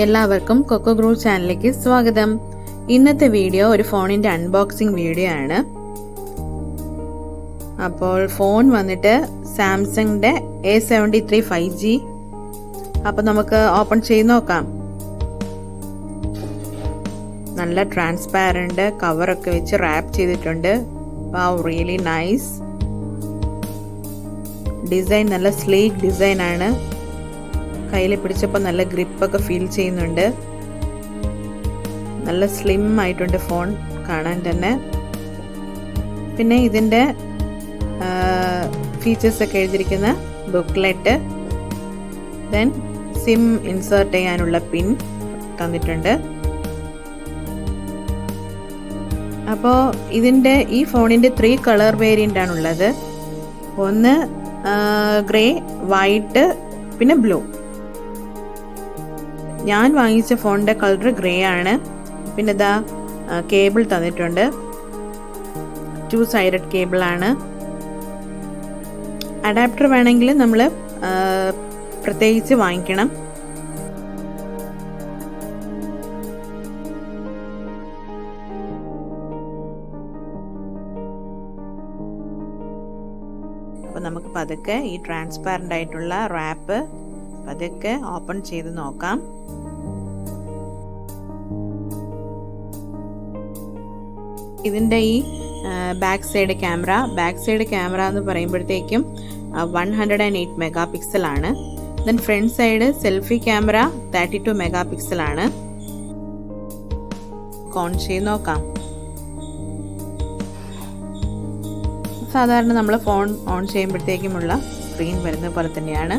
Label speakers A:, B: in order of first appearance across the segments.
A: എല്ലാവർക്കും CocoGroove ചാനലിലേക്ക് സ്വാഗതം. ഇന്നത്തെ വീഡിയോ ഒരു ഫോണിന്റെ അൺബോക്സിംഗ് വീഡിയോ ആണ്. അപ്പോൾ ഫോൺ വന്നിട്ട് സാംസങ്ങിന്റെ A73 5G. അപ്പോൾ നമുക്ക് ഓപ്പൺ ചെയ്ത് നോക്കാം. നല്ല ട്രാൻസ്പാരന്റ് കവറൊക്കെ വെച്ച് റാപ്പ് ചെയ്തിട്ടുണ്ട്. വാവ്, റിയലി നൈസ്. ഡിസൈൻ നല്ല സ്ലീക്ക് ഡിസൈൻ ആണ്. കയ്യിൽ പിടിച്ചപ്പോൾ നല്ല ഗ്രിപ്പൊക്കെ ഫീൽ ചെയ്യുന്നുണ്ട്. നല്ല സ്ലിം ആയിട്ടുണ്ട് ഫോൺ കാണാൻ തന്നെ. പിന്നെ ഇതിൻ്റെ ഫീച്ചേഴ്സൊക്കെ എഴുതിയിരിക്കുന്ന ബുക്ക്ലെറ്റ്, ദെൻ സിം ഇൻസേർട്ട് ചെയ്യാനുള്ള പിൻ തന്നിട്ടുണ്ട്. അപ്പോൾ ഇതിൻ്റെ ഈ ഫോണിൻ്റെ 3 കളർ വേരിയൻ്റ് ആണുള്ളത്. ഒന്ന് ഗ്രേ, വൈറ്റ്, പിന്നെ ബ്ലൂ. ഞാൻ വാങ്ങിച്ച ഫോണിൻ്റെ കളർ ഗ്രേ ആണ്. പിന്നെ ഇതാ കേബിൾ തന്നിട്ടുണ്ട്. 2 സൈഡഡ് കേബിളാണ്. അഡാപ്റ്റർ വേണമെങ്കിൽ നമ്മൾ പ്രത്യേകിച്ച് വാങ്ങിക്കണം. അപ്പോൾ നമുക്ക് പതുക്കെ ഈ ട്രാൻസ്പാരൻ്റ് ആയിട്ടുള്ള റാപ്പ് പതുക്കെ ഓപ്പൺ ചെയ്ത് നോക്കാം. ഇതിൻ്റെ ഈ ബാക്ക് സൈഡ് ക്യാമറ എന്ന് പറയുമ്പോഴത്തേക്കും 108 മെഗാ പിക്സൽ ആണ്. Then front side selfie camera 32 mega pixel ആണ്. ഓൺ ചെയ്ത് നോക്കാം. സാധാരണ നമ്മൾ ഫോൺ ഓൺ ചെയ്യുമ്പോഴത്തേക്കുമുള്ള സ്ക്രീൻ വരുന്ന പോലെ തന്നെയാണ്.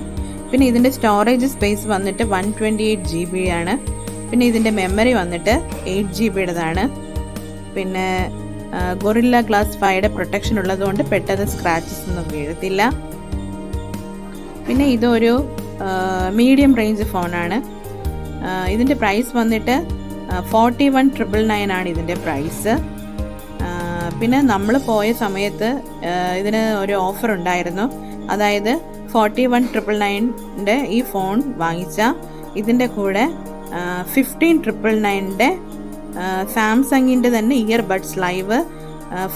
A: പിന്നെ ഇതിൻ്റെ സ്റ്റോറേജ് സ്പേസ് വന്നിട്ട് 128 GB ആണ്. പിന്നെ ഇതിൻ്റെ മെമ്മറി വന്നിട്ട് 8 GB-യുടേതാണ്. പിന്നെ ഗൊറില്ല ഗ്ലാസ് 5യുടെ പ്രൊട്ടക്ഷൻ ഉള്ളതുകൊണ്ട് പെട്ടെന്ന് സ്ക്രാച്ചസ് ഒന്നും വീഴത്തില്ല. പിന്നെ ഇതൊരു മീഡിയം റേഞ്ച് ഫോണാണ്. ഇതിൻ്റെ പ്രൈസ് വന്നിട്ട് 41,999 ആണ് ഇതിൻ്റെ പ്രൈസ്. പിന്നെ നമ്മൾ പോയ സമയത്ത് ഇതിന് ഒരു ഓഫർ ഉണ്ടായിരുന്നു. അതായത് 41,999-ൻ്റെ ഈ ഫോൺ വാങ്ങിച്ച ഇതിൻ്റെ കൂടെ 15,999-ൻ്റെ സാംസങ്ങിൻ്റെ തന്നെ ഇയർബഡ്സ് ലൈവ്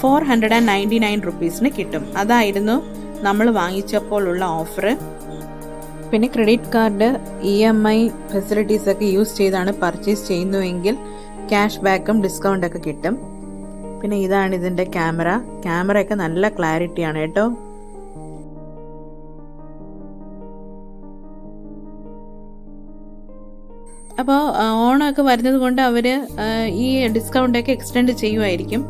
A: 499 റുപ്പീസിന് കിട്ടും. അതായിരുന്നു നമ്മൾ വാങ്ങിച്ചപ്പോൾ ഉള്ള ഓഫർ. പിന്നെ ക്രെഡിറ്റ് കാർഡ് EMI ഫെസിലിറ്റീസൊക്കെ യൂസ് ചെയ്താണ് പർച്ചേസ് ചെയ്യുന്നുവെങ്കിൽ ക്യാഷ് ബാക്കും ഡിസ്കൗണ്ടൊക്കെ കിട്ടും. പിന്നെ ഇതാണ് ഇതിൻ്റെ ക്യാമറയൊക്കെ നല്ല ക്ലാരിറ്റിയാണ് കേട്ടോ. അപ്പോൾ ഓണമൊക്കെ വരുന്നത് കൊണ്ട് അവർ ഈ ഡിസ്കൗണ്ടൊക്കെ എക്സ്റ്റെൻഡ് ചെയ്യുമായിരിക്കും.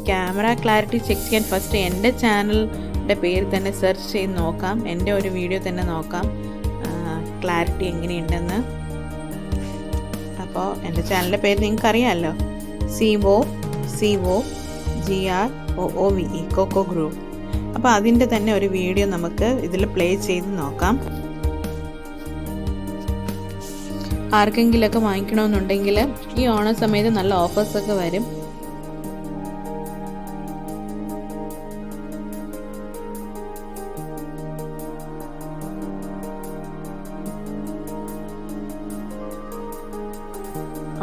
A: ക്യാമറ ക്ലാരിറ്റി ചെക്ക് ചെയ്യാൻ ഫസ്റ്റ് എൻ്റെ ചാനലിൻ്റെ പേര് തന്നെ സെർച്ച് ചെയ്ത് നോക്കാം. എൻ്റെ ഒരു വീഡിയോ തന്നെ നോക്കാം ക്ലാരിറ്റി എങ്ങനെയുണ്ടെന്ന്. അപ്പോൾ എൻ്റെ ചാനലിൻ്റെ പേര് നിങ്ങൾക്ക് അറിയാമല്ലോ, CocoGroove, CocoGroove. അപ്പോൾ അതിൻ്റെ തന്നെ ഒരു വീഡിയോ നമുക്ക് ഇതിൽ പ്ലേ ചെയ്ത് നോക്കാം. ആർക്കെങ്കിലൊക്കെ വാങ്ങിക്കണമെന്നുണ്ടെങ്കിൽ ഈ ഓണ സമയത്ത് നല്ല ഓഫേഴ്സൊക്കെ വരും.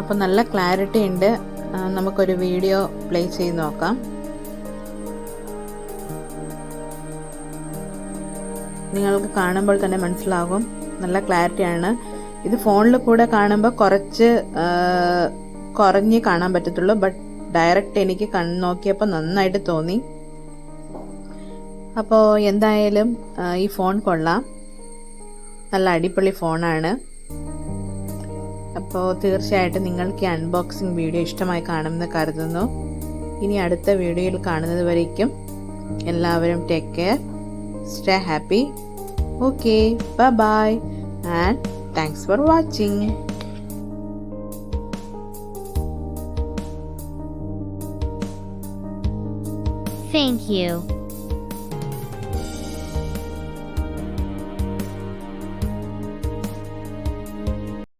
A: അപ്പോൾ നല്ല ക്ലാരിറ്റി ഉണ്ട്. നമുക്കൊരു വീഡിയോ പ്ലേ ചെയ്ത് നോക്കാം. നിങ്ങൾക്ക് കാണുമ്പോൾ തന്നെ മനസ്സിലാകും നല്ല ക്ലാരിറ്റിയാണ്. ഇത് ഫോണിൽ കൂടെ കാണുമ്പോൾ കുറച്ച് കുറഞ്ഞ് കാണാൻ പറ്റത്തുള്ളൂ. ബട്ട് ഡയറക്റ്റ് എനിക്ക് നോക്കിയപ്പോൾ നന്നായിട്ട് തോന്നി. അപ്പോൾ എന്തായാലും ഈ ഫോൺ കൊള്ളാം, നല്ല അടിപൊളി ഫോണാണ്. അപ്പോൾ തീർച്ചയായിട്ടും നിങ്ങൾക്ക് ഈ അൺബോക്സിംഗ് വീഡിയോ ഇഷ്ടമായി കാണുമെന്ന് കരുതുന്നു. ഇനി അടുത്ത വീഡിയോയിൽ കാണുന്നത് വരേക്കും എല്ലാവരും take care, stay happy. Okay, bye and thanks for watching.
B: Thank you.